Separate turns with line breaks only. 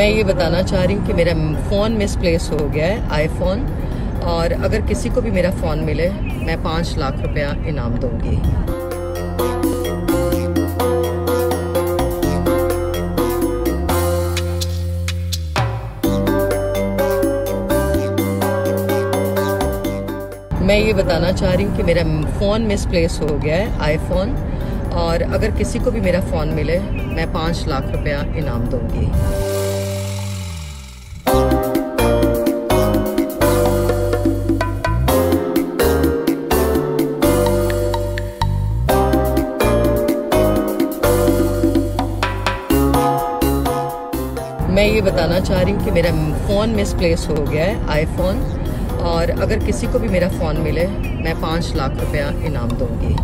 मैं ये बताना चाह रही हूँ कि मेरा फ़ोन मिसप्लेस हो गया है, आईफोन, और अगर किसी को भी मेरा फ़ोन मिले मैं 5 लाख रुपया इनाम दूंगी। मैं ये बताना चाह रही हूँ कि मेरा फ़ोन मिसप्लेस हो गया है, आईफोन, और अगर किसी को भी मेरा फ़ोन मिले मैं 5 लाख रुपया इनाम दूंगी। मैं ये बताना चाह रही हूँ कि मेरा फ़ोन मिसप्लेस हो गया है, आईफोन, और अगर किसी को भी मेरा फ़ोन मिले मैं 5 लाख रुपया इनाम दूंगी।